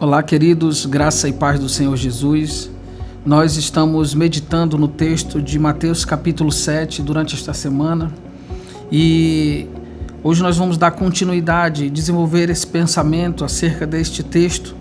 Olá, queridos, graça e paz do Senhor Jesus. Nós estamos meditando no texto de Mateus capítulo 7 durante esta semana e hoje nós vamos dar continuidade, desenvolver esse pensamento acerca deste texto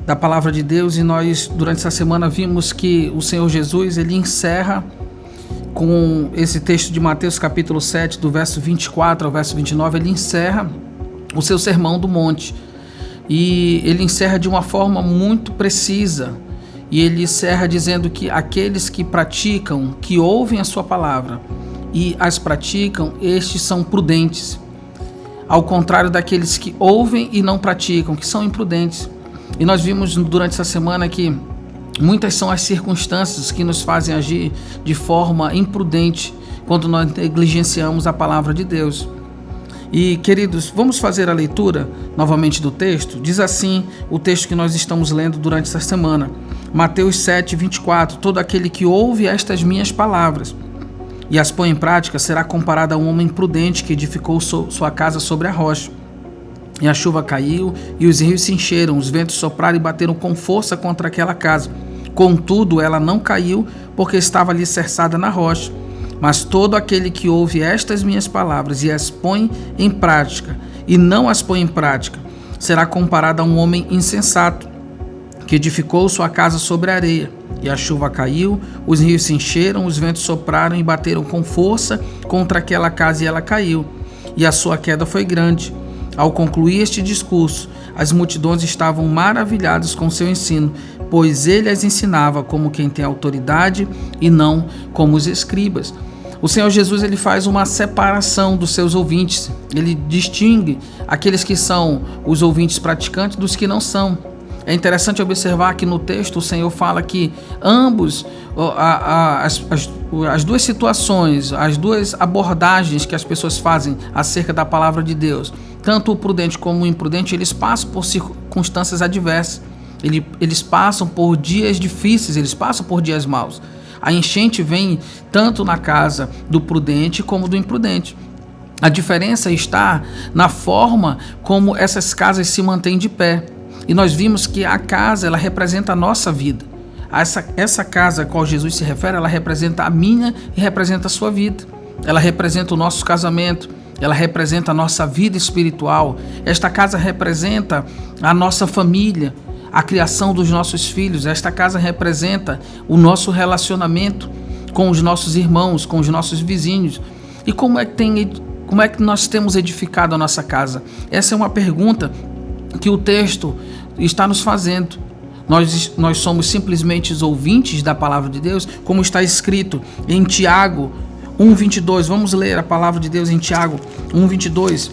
da palavra de Deus. E nós, durante essa semana, vimos que o Senhor Jesus, ele encerra com esse texto de Mateus capítulo 7, do verso 24 ao verso 29, ele encerra o seu sermão do monte. E ele encerra de uma forma muito precisa, e ele encerra dizendo que aqueles que praticam, que ouvem a sua palavra e as praticam, estes são prudentes, ao contrário daqueles que ouvem e não praticam, que são imprudentes. E nós vimos durante essa semana que muitas são as circunstâncias que nos fazem agir de forma imprudente quando nós negligenciamos a palavra de Deus. E, queridos, vamos fazer a leitura novamente do texto. Diz assim o texto que nós estamos lendo durante essa semana. Mateus 7, 24. Todo aquele que ouve estas minhas palavras e as põe em prática será comparado a um homem prudente que edificou sua casa sobre a rocha. E a chuva caiu e os rios se encheram, os ventos sopraram e bateram com força contra aquela casa. Contudo, ela não caiu porque estava alicerçada na rocha. Mas todo aquele que ouve estas minhas palavras e as põe em prática, e não as põe em prática, será comparado a um homem insensato, que edificou sua casa sobre a areia. E a chuva caiu, os rios se encheram, os ventos sopraram e bateram com força contra aquela casa, e ela caiu, e a sua queda foi grande. Ao concluir este discurso, as multidões estavam maravilhadas com seu ensino, pois ele as ensinava como quem tem autoridade e não como os escribas. O Senhor Jesus, ele faz uma separação dos seus ouvintes. Ele distingue aqueles que são os ouvintes praticantes dos que não são. É interessante observar que no texto o Senhor fala que ambos, as duas situações, as duas abordagens que as pessoas fazem acerca da palavra de Deus, tanto o prudente como o imprudente, eles passam por circunstâncias adversas. Eles passam por dias difíceis, eles passam por dias maus. A enchente vem tanto na casa do prudente como do imprudente. A diferença está na forma como essas casas se mantêm de pé. E nós vimos que a casa, ela representa a nossa vida. Essa casa a qual Jesus se refere, ela representa a minha e representa a sua vida. Ela representa o nosso casamento, ela representa a nossa vida espiritual. Esta casa representa a nossa família, a criação dos nossos filhos. Esta casa representa o nosso relacionamento com os nossos irmãos, com os nossos vizinhos. E como é que nós temos edificado a nossa casa? Essa é uma pergunta que o texto está nos fazendo. Nós somos simplesmente os ouvintes da palavra de Deus, como está escrito em Tiago 1:22. Vamos ler a palavra de Deus em Tiago 1:22.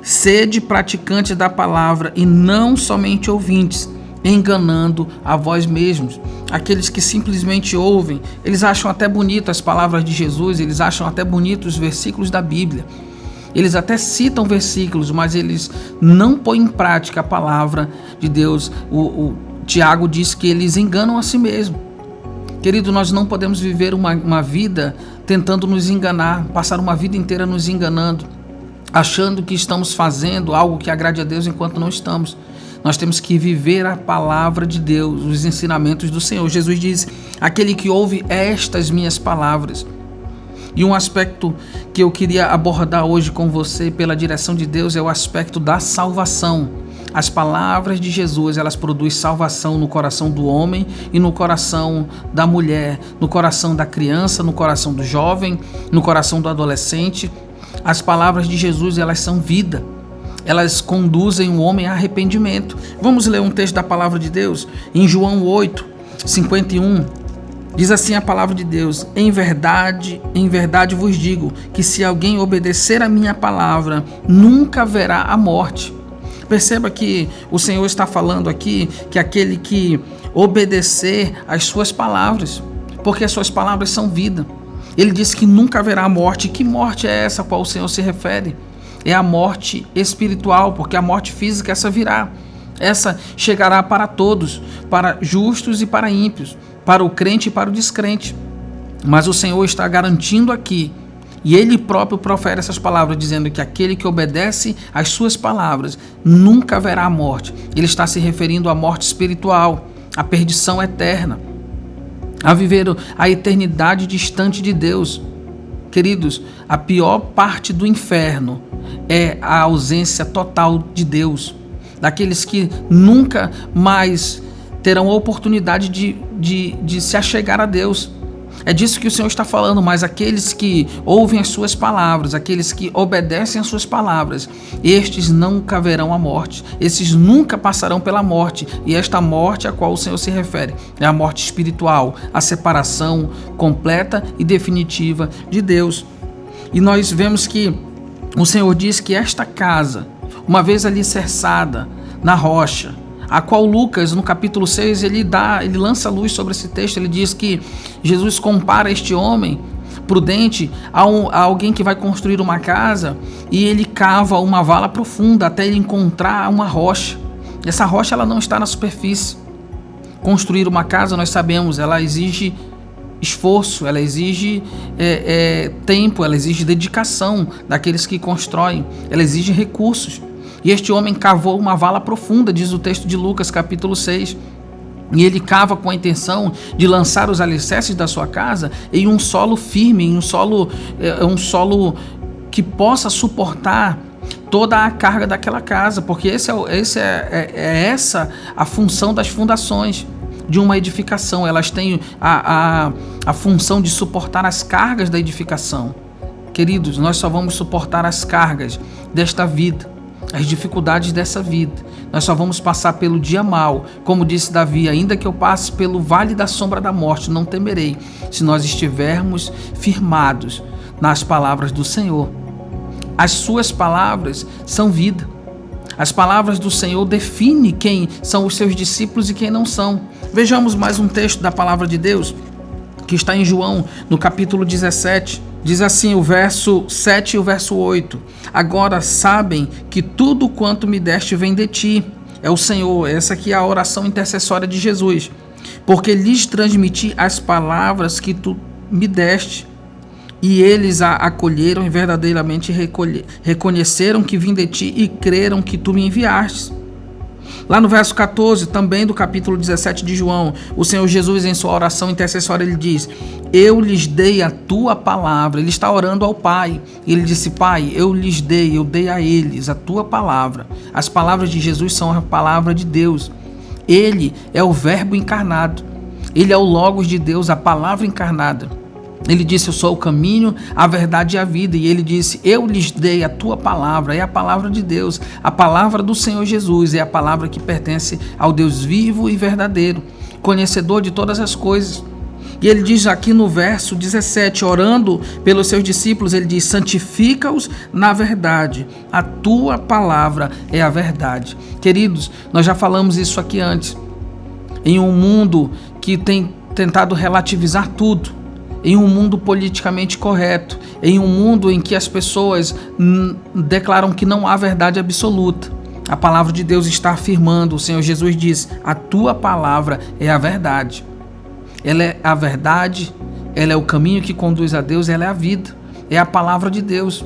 Sede praticantes da palavra e não somente ouvintes, enganando a vós mesmos. Aqueles que simplesmente ouvem, eles acham até bonitas as palavras de Jesus, eles acham até bonitos os versículos da Bíblia. Eles até citam versículos, mas eles não põem em prática a palavra de Deus. O Tiago diz que eles enganam a si mesmo. Querido, nós não podemos viver uma vida tentando nos enganar, passar uma vida inteira nos enganando, achando que estamos fazendo algo que agrade a Deus enquanto não estamos. Nós temos que viver a palavra de Deus, os ensinamentos do Senhor. Jesus diz: aquele que ouve estas minhas palavras. E um aspecto que eu queria abordar hoje com você, pela direção de Deus, é o aspecto da salvação. As palavras de Jesus, elas produzem salvação no coração do homem e no coração da mulher, no coração da criança, no coração do jovem, no coração do adolescente. As palavras de Jesus, elas são vida. Elas conduzem o homem a arrependimento. Vamos ler um texto da palavra de Deus em João 8:51. Diz assim a palavra de Deus: em verdade vos digo que se alguém obedecer a minha palavra, nunca verá a morte. Perceba que o Senhor está falando aqui que aquele que obedecer às suas palavras, porque as suas palavras são vida. Ele disse que nunca haverá morte. Que morte é essa a qual o Senhor se refere? É a morte espiritual, porque a morte física, essa virá. Essa chegará para todos, para justos e para ímpios, para o crente e para o descrente. Mas o Senhor está garantindo aqui E ele próprio profere essas palavras, dizendo que aquele que obedece às suas palavras nunca verá a morte. Ele está se referindo à morte espiritual, à perdição eterna, a viver a eternidade distante de Deus. Queridos, a pior parte do inferno é a ausência total de Deus, daqueles que nunca mais terão a oportunidade de se achegar a Deus. É disso que o Senhor está falando, mas aqueles que ouvem as suas palavras, aqueles que obedecem às suas palavras, estes nunca verão a morte, esses nunca passarão pela morte, e esta morte a qual o Senhor se refere é a morte espiritual, a separação completa e definitiva de Deus. E nós vemos que o Senhor diz que esta casa, uma vez alicerçada na rocha, a qual Lucas, no capítulo 6, ele lança luz sobre esse texto. Ele diz que Jesus compara este homem prudente a alguém que vai construir uma casa e ele cava uma vala profunda até ele encontrar uma rocha. Essa rocha ela não está na superfície. Construir uma casa, nós sabemos, ela exige esforço, ela exige tempo, ela exige dedicação daqueles que constroem, ela exige recursos. E este homem cavou uma vala profunda, diz o texto de Lucas, capítulo 6. E ele cava com a intenção de lançar os alicerces da sua casa em um solo firme, em um solo que possa suportar toda a carga daquela casa, porque essa a função das fundações de uma edificação. Elas têm a função de suportar as cargas da edificação. Queridos, nós só vamos suportar as cargas desta vida, as dificuldades dessa vida. Nós só vamos passar pelo dia mau, como disse Davi: ainda que eu passe pelo vale da sombra da morte, não temerei, se nós estivermos firmados nas palavras do Senhor. As suas palavras são vida. As palavras do Senhor definem quem são os seus discípulos e quem não são. Vejamos mais um texto da palavra de Deus, que está em João, no capítulo 17. Diz assim o verso 7 e o verso 8: agora sabem que tudo quanto me deste vem de ti. É o Senhor. Essa aqui é a oração intercessória de Jesus. Porque lhes transmiti as palavras que tu me deste, e eles a acolheram e verdadeiramente reconheceram que vim de ti e creram que tu me enviaste. Lá no verso 14, também do capítulo 17 de João, o Senhor Jesus, em sua oração intercessória, ele diz: eu lhes dei a tua palavra. Ele está orando ao Pai. Ele disse: Pai, eu dei a eles a tua palavra. As palavras de Jesus são a palavra de Deus. Ele é o verbo encarnado. Ele é o Logos de Deus, a palavra encarnada. Ele disse: eu sou o caminho, a verdade e a vida. E ele disse: eu lhes dei a tua palavra. É a palavra de Deus, a palavra do Senhor Jesus. É a palavra que pertence ao Deus vivo e verdadeiro, conhecedor de todas as coisas. E ele diz aqui no verso 17, orando pelos seus discípulos, ele diz: santifica-os na verdade, a tua palavra é a verdade. Queridos, nós já falamos isso aqui antes. Em um mundo que tem tentado relativizar tudo, em um mundo politicamente correto, em um mundo em que as pessoas declaram que não há verdade absoluta, a palavra de Deus está afirmando. O Senhor Jesus diz: a tua palavra é a verdade. Ela é a verdade, ela é o caminho que conduz a Deus, ela é a vida, é a palavra de Deus.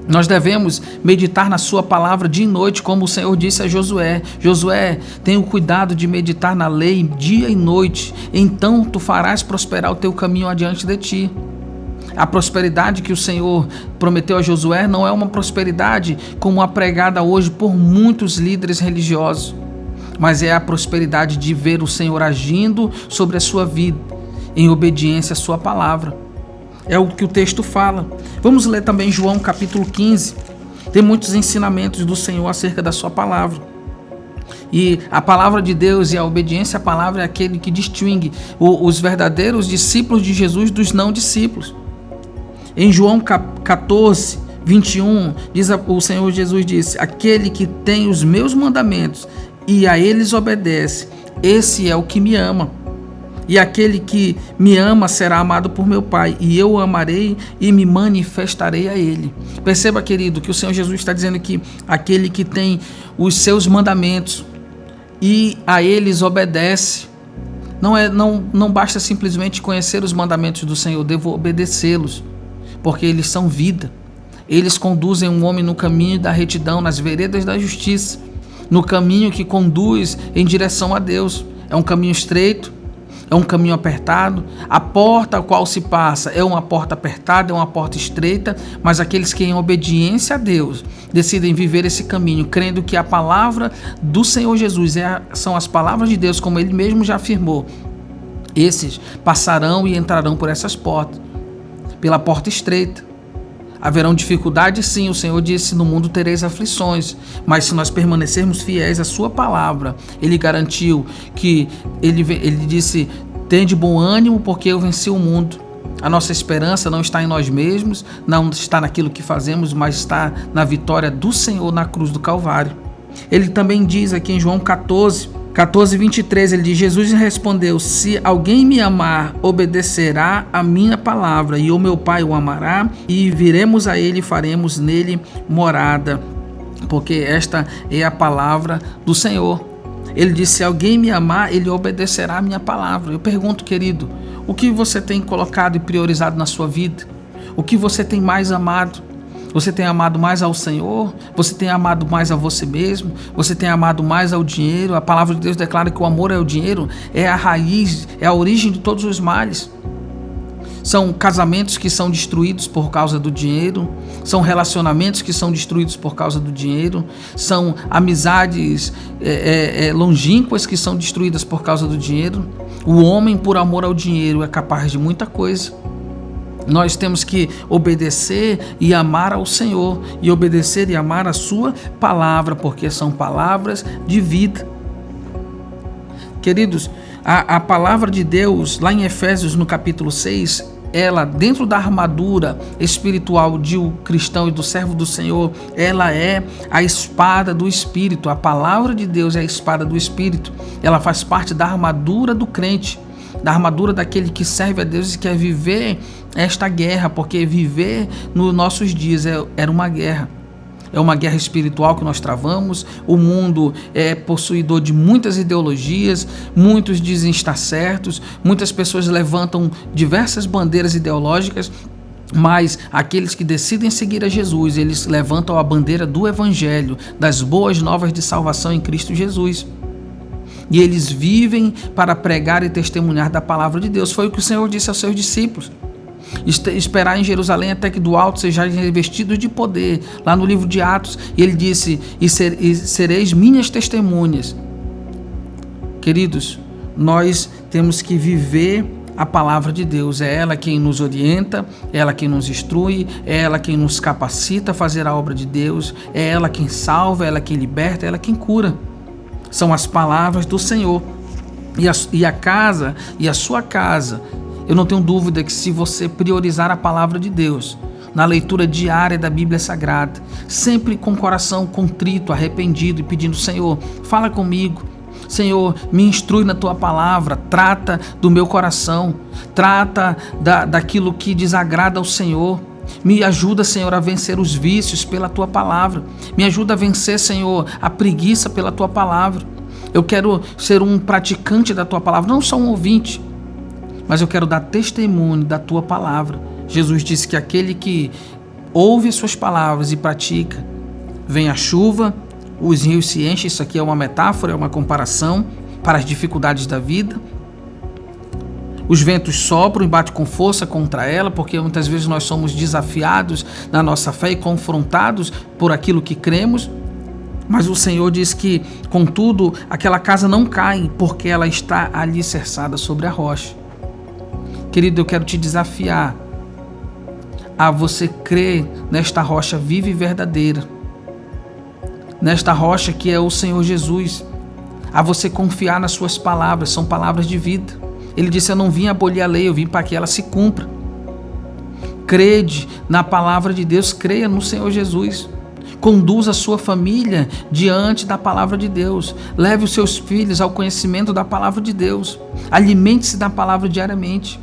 Nós devemos meditar na sua palavra dia e noite, como o Senhor disse a Josué: Josué, tenha o cuidado de meditar na lei dia e noite, então tu farás prosperar o teu caminho adiante de ti. A prosperidade que o Senhor prometeu a Josué não é uma prosperidade como a pregada hoje por muitos líderes religiosos, mas é a prosperidade de ver o Senhor agindo sobre a sua vida, em obediência à sua palavra. É o que o texto fala. Vamos ler também João capítulo 15. Tem muitos ensinamentos do Senhor acerca da sua palavra. E a palavra de Deus e a obediência à palavra é aquele que distingue os verdadeiros discípulos de Jesus dos não discípulos. Em João 14, 21, o Senhor Jesus disse: aquele que tem os meus mandamentos e a eles obedece, esse é o que me ama. E aquele que me ama será amado por meu Pai, e eu o amarei e me manifestarei a ele. Perceba, querido, que o Senhor Jesus está dizendo que aquele que tem os seus mandamentos e a eles obedece. Não basta simplesmente conhecer os mandamentos do Senhor, devo obedecê-los. porque eles são vida. Eles conduzem um homem no caminho da retidão, nas veredas da justiça, no caminho que conduz em direção a Deus. É um caminho estreito, é um caminho apertado. A porta a qual se passa é uma porta apertada, é uma porta estreita, mas aqueles que em obediência a Deus decidem viver esse caminho, crendo que a palavra do Senhor Jesus são as palavras de Deus, como Ele mesmo já afirmou, esses passarão e entrarão por essas portas, pela porta estreita. Haverão dificuldades, sim, o Senhor disse, no mundo tereis aflições, mas se nós permanecermos fiéis à sua palavra, Ele garantiu que, Ele disse, tende bom ânimo porque eu venci o mundo. A nossa esperança não está em nós mesmos, não está naquilo que fazemos, mas está na vitória do Senhor na cruz do Calvário. Ele também diz aqui em João 14:23, ele diz, Jesus respondeu, se alguém me amar, obedecerá a minha palavra, e o meu Pai o amará, e viremos a ele e faremos nele morada, porque esta é a palavra do Senhor. Ele disse, se alguém me amar, ele obedecerá a minha palavra. Eu pergunto, querido, o que você tem colocado e priorizado na sua vida? O que você tem mais amado? Você tem amado mais ao Senhor? Você tem amado mais a você mesmo? Você tem amado mais ao dinheiro? A palavra de Deus declara que o amor ao dinheiro é a raiz, é a origem de todos os males. São casamentos que são destruídos por causa do dinheiro, são relacionamentos que são destruídos por causa do dinheiro, são amizades longínquas que são destruídas por causa do dinheiro. O homem, por amor ao dinheiro, é capaz de muita coisa. Nós temos que obedecer e amar ao Senhor, e obedecer e amar a sua palavra, porque são palavras de vida. Queridos, a palavra de Deus, lá em Efésios, no capítulo 6, ela, dentro da armadura espiritual de um cristão e do servo do Senhor, ela é a espada do Espírito. A palavra de Deus é a espada do Espírito. Ela faz parte da armadura do crente, da armadura daquele que serve a Deus e quer viver esta guerra, porque viver nos nossos dias era uma guerra. É uma guerra espiritual que nós travamos. O mundo é possuidor de muitas ideologias, muitos dizem estar certos, muitas pessoas levantam diversas bandeiras ideológicas, mas aqueles que decidem seguir a Jesus, eles levantam a bandeira do Evangelho, das boas novas de salvação em Cristo Jesus. E eles vivem para pregar e testemunhar da palavra de Deus. Foi o que o Senhor disse aos seus discípulos. Esperar em Jerusalém até que do alto sejais revestidos de poder, lá no livro de Atos, e ele disse, e sereis minhas testemunhas. Queridos, nós temos que viver a palavra de Deus. É ela quem nos orienta, é ela quem nos instrui, é ela quem nos capacita a fazer a obra de Deus, é ela quem salva, é ela quem liberta, é ela quem cura. São as palavras do Senhor. E a casa, e a sua casa, eu não tenho dúvida que se você priorizar a palavra de Deus, na leitura diária da Bíblia Sagrada, sempre com o coração contrito, arrependido e pedindo, Senhor, fala comigo, Senhor, me instrui na Tua palavra, trata do meu coração, trata daquilo que desagrada ao Senhor, me ajuda, Senhor, a vencer os vícios pela Tua palavra, me ajuda a vencer, Senhor, a preguiça pela Tua palavra. Eu quero ser um praticante da Tua palavra, não só um ouvinte, mas eu quero dar testemunho da Tua palavra. Jesus disse que aquele que ouve as Suas palavras e pratica, vem a chuva, os rios se enchem. Isso aqui é uma metáfora, é uma comparação para as dificuldades da vida. Os ventos sopram e batem com força contra ela, porque muitas vezes nós somos desafiados na nossa fé e confrontados por aquilo que cremos. Mas o Senhor diz que, contudo, aquela casa não cai, porque ela está alicerçada sobre a rocha. Querido, eu quero te desafiar a você crer nesta rocha viva e verdadeira, nesta rocha que é o Senhor Jesus, a você confiar nas suas palavras, são palavras de vida. Ele disse, eu não vim abolir a lei, eu vim para que ela se cumpra. Crede na palavra de Deus, creia no Senhor Jesus. Conduza a sua família diante da palavra de Deus. Leve os seus filhos ao conhecimento da palavra de Deus. Alimente-se da palavra diariamente.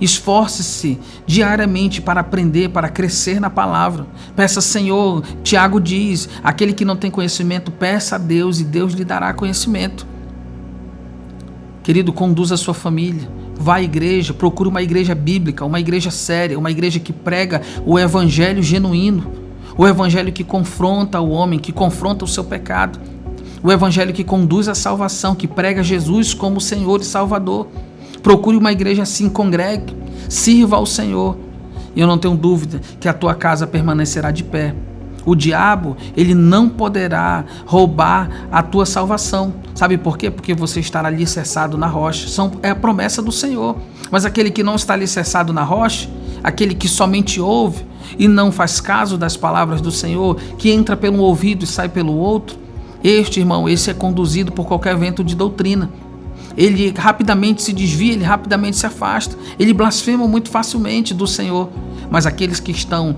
Esforce-se diariamente para aprender, para crescer na palavra. Peça, Senhor, Tiago diz, aquele que não tem conhecimento, peça a Deus e Deus lhe dará conhecimento. Querido, conduza a sua família. vá à igreja, procure uma igreja bíblica, uma igreja séria, uma igreja que prega o evangelho genuíno, o evangelho que confronta o homem, que confronta o seu pecado, o evangelho que conduz à salvação, que prega Jesus como Senhor e Salvador. Procure uma igreja assim, congregue, sirva ao Senhor. E eu não tenho dúvida que a tua casa permanecerá de pé. O diabo, ele não poderá roubar a tua salvação. Sabe por quê? Porque você estará alicerçado na rocha. É a promessa do Senhor. Mas aquele que não está alicerçado na rocha, aquele que somente ouve e não faz caso das palavras do Senhor, que entra pelo ouvido e sai pelo outro, este, irmão, esse é conduzido por qualquer vento de doutrina. Ele rapidamente se desvia, ele rapidamente se afasta, ele blasfema muito facilmente do Senhor. Mas aqueles que estão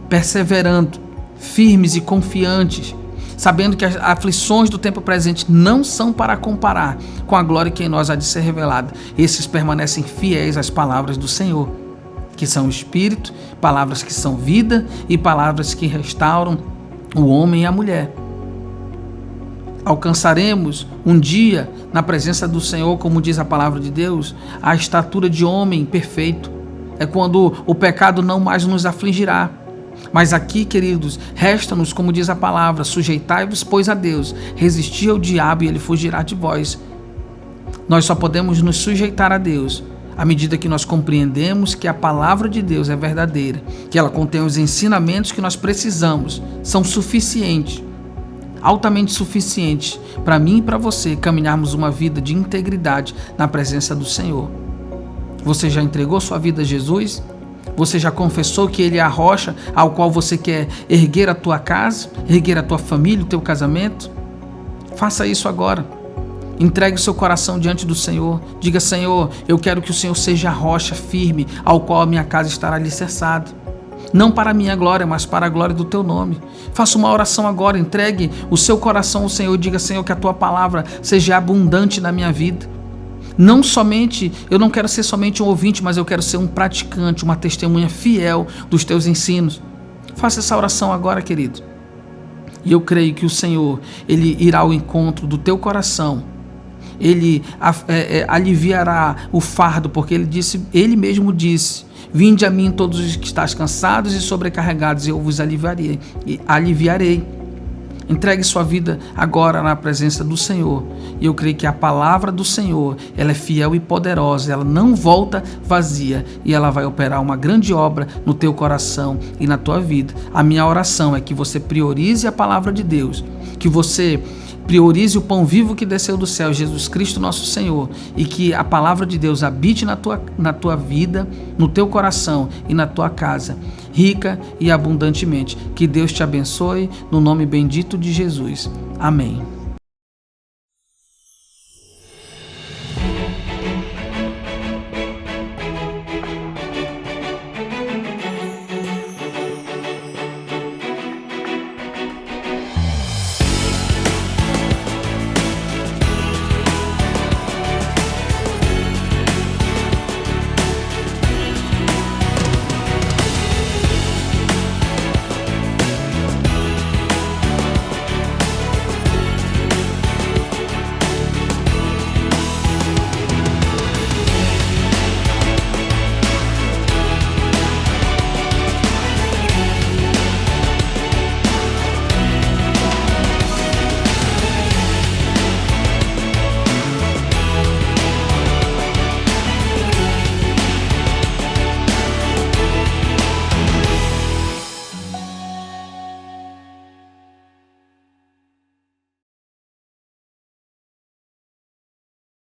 perseverando, firmes e confiantes, sabendo que as aflições do tempo presente não são para comparar com a glória que em nós há de ser revelada, esses permanecem fiéis às palavras do Senhor, que são espírito, palavras que são vida e palavras que restauram o homem e a mulher. Alcançaremos um dia, na presença do Senhor, como diz a palavra de Deus, a estatura de homem perfeito. É quando o pecado não mais nos afligirá. Mas aqui, queridos, resta-nos, como diz a palavra, sujeitai-vos, pois, a Deus, resistir ao diabo e ele fugirá de vós. Nós só podemos nos sujeitar a Deus à medida que nós compreendemos que a palavra de Deus é verdadeira, que ela contém os ensinamentos que nós precisamos, são suficientes, altamente suficientes para mim e para você caminharmos uma vida de integridade na presença do Senhor. Você já entregou sua vida a Jesus? Você já confessou que Ele é a rocha ao qual você quer erguer a tua casa, erguer a tua família, o teu casamento? Faça isso agora. Entregue o seu coração diante do Senhor. Diga: Senhor, eu quero que o Senhor seja a rocha firme ao qual a minha casa estará alicerçada. Não para a minha glória, mas para a glória do teu nome. Faça uma oração agora, entregue o seu coração ao Senhor. Diga: Senhor, que a tua palavra seja abundante na minha vida. Eu não quero ser somente um ouvinte, mas eu quero ser um praticante, uma testemunha fiel dos teus ensinos. Faça essa oração agora, querido. E eu creio que o Senhor, Ele irá ao encontro do teu coração. Ele aliviará o fardo, porque Ele mesmo disse: vinde a mim todos os que estáis cansados e sobrecarregados, e eu vos aliviarei. Entregue sua vida agora na presença do Senhor. E eu creio que a palavra do Senhor, ela é fiel e poderosa, ela não volta vazia e ela vai operar uma grande obra no teu coração e na tua vida. A minha oração é que você priorize a palavra de Deus, que você priorize o pão vivo que desceu do céu, Jesus Cristo nosso Senhor, e que a palavra de Deus habite na tua vida, no teu coração e na tua casa, rica e abundantemente. Que Deus te abençoe, no nome bendito de Jesus. Amém.